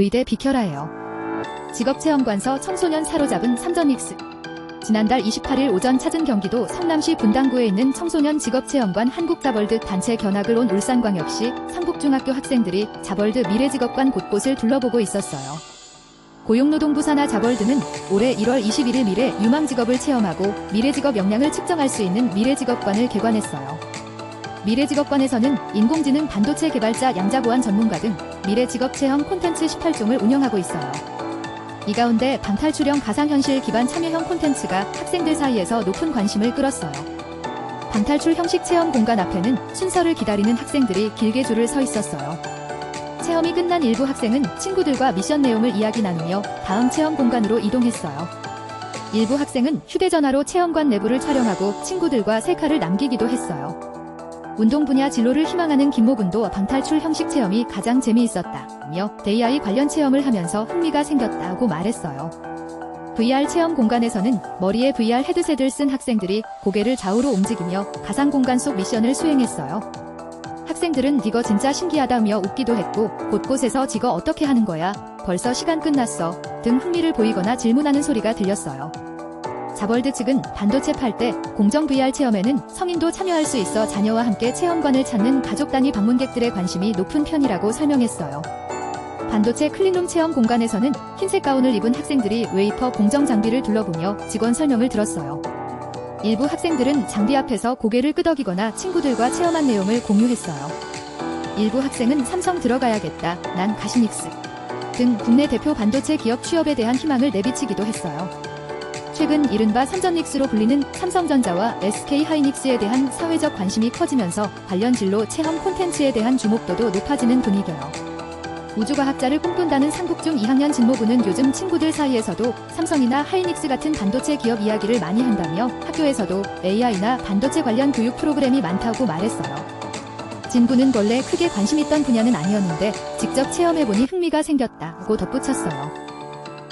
의대 비켜라예요. 직업체험관서 청소년 사로잡은 삼전익스. 지난달 28일 오전 찾은 경기도 성남시 분당구에 있는 청소년 직업체험관 한국자벌드 단체 견학을 온 울산광역시 상북중학교 학생들이 자벌드 미래직업관 곳곳을 둘러보고 있었어요. 고용노동부 산하 자벌드는 올해 1월 21일 미래 유망직업을 체험하고 미래직업 역량을 측정할 수 있는 미래직업관을 개관했어요. 미래직업관에서는 인공지능 반도체 개발자 양자보안 전문가 등 미래직업체험 콘텐츠 18종을 운영하고 있어요. 이 가운데 방탈출형 가상현실 기반 참여형 콘텐츠가 학생들 사이에서 높은 관심을 끌었어요. 방탈출 형식 체험 공간 앞에는 순서를 기다리는 학생들이 길게 줄을 서 있었어요. 체험이 끝난 일부 학생은 친구들과 미션 내용을 이야기 나누며 다음 체험 공간으로 이동했어요. 일부 학생은 휴대전화로 체험관 내부를 촬영하고 친구들과 셀카를 남기기도 했어요. 운동 분야 진로를 희망하는 김모 군도 방탈출 형식 체험이 가장 재미있었다며 AI 관련 체험을 하면서 흥미가 생겼다고 말했어요. VR 체험 공간에서는 머리에 VR 헤드셋을 쓴 학생들이 고개를 좌우로 움직이며 가상 공간 속 미션을 수행했어요. 학생들은 이거 진짜 신기하다며 웃기도 했고 곳곳에서 이거 어떻게 하는 거야? 벌써 시간 끝났어? 등 흥미를 보이거나 질문하는 소리가 들렸어요. 자벌드 측은 반도체 팔 때 공정 VR 체험에는 성인도 참여할 수 있어 자녀와 함께 체험관을 찾는 가족 단위 방문객들의 관심이 높은 편이라고 설명했어요. 반도체 클린룸 체험 공간에서는 흰색 가운을 입은 학생들이 웨이퍼 공정 장비를 둘러보며 직원 설명을 들었어요. 일부 학생들은 장비 앞에서 고개를 끄덕이거나 친구들과 체험한 내용을 공유했어요. 일부 학생은 삼성 들어가야겠다, 난 가시닉스 등 국내 대표 반도체 기업 취업에 대한 희망을 내비치기도 했어요. 최근 이른바 삼전닉스로 불리는 삼성전자와 SK하이닉스에 대한 사회적 관심이 커지면서 관련 진로 체험 콘텐츠에 대한 주목도도 높아지는 분위기예요. 우주과학자를 꿈꾼다는 상북중 2학년 진모부는 요즘 친구들 사이에서도 삼성이나 하이닉스 같은 반도체 기업 이야기를 많이 한다며 학교에서도 AI나 반도체 관련 교육 프로그램이 많다고 말했어요. 진부는 원래 크게 관심 있던 분야는 아니었는데 직접 체험해보니 흥미가 생겼다고 덧붙였어요.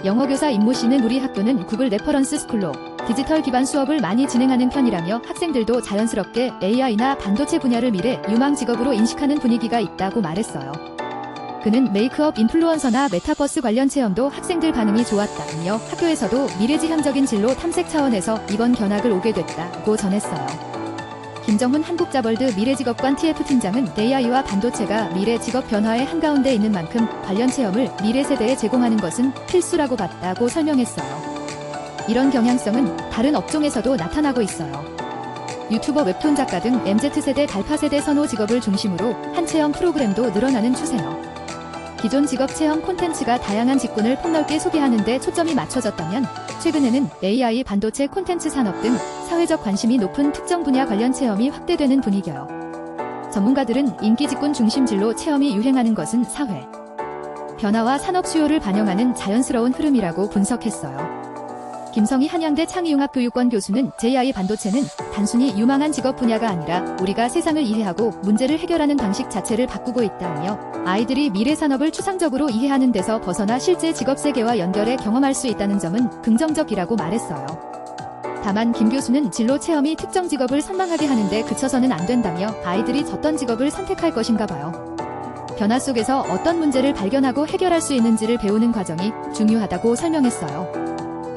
영어교사 임모 씨는 우리 학교는 구글 레퍼런스 스쿨로 디지털 기반 수업을 많이 진행하는 편이라며 학생들도 자연스럽게 AI나 반도체 분야를 미래 유망 직업으로 인식하는 분위기가 있다고 말했어요. 그는 메이크업 인플루언서나 메타버스 관련 체험도 학생들 반응이 좋았다며 학교에서도 미래지향적인 진로 탐색 차원에서 이번 견학을 오게 됐다고 전했어요. 김정훈 한국자벌드 미래직업관 TF팀장은 AI와 반도체가 미래 직업 변화의 한가운데 있는 만큼 관련 체험을 미래 세대에 제공하는 것은 필수라고 봤다고 설명했어요. 이런 경향성은 다른 업종에서도 나타나고 있어요. 유튜버 웹툰 작가 등 MZ세대 달파세대 선호 직업을 중심으로 한 체험 프로그램도 늘어나는 추세요. 기존 직업 체험 콘텐츠가 다양한 직군을 폭넓게 소개하는 데 초점이 맞춰졌다면 최근에는 AI 반도체 콘텐츠 산업 등 사회적 관심이 높은 특정 분야 관련 체험이 확대되는 분위기예요. 전문가들은 인기 직군 중심 진로 체험이 유행하는 것은 사회 변화와 산업 수요를 반영하는 자연스러운 흐름이라고 분석했어요. 김성희 한양대 창의융합교육원 교수는 AI 반도체는 단순히 유망한 직업 분야가 아니라 우리가 세상을 이해하고 문제를 해결하는 방식 자체를 바꾸고 있다며 아이들이 미래 산업을 추상적으로 이해하는 데서 벗어나 실제 직업 세계와 연결해 경험할 수 있다는 점은 긍정적이라고 말했어요. 다만 김 교수는 진로 체험이 특정 직업을 선망하게 하는데 그쳐서는 안 된다며 아이들이 어떤 직업을 선택할 것인가 봐요. 변화 속에서 어떤 문제를 발견하고 해결할 수 있는지를 배우는 과정이 중요하다고 설명했어요.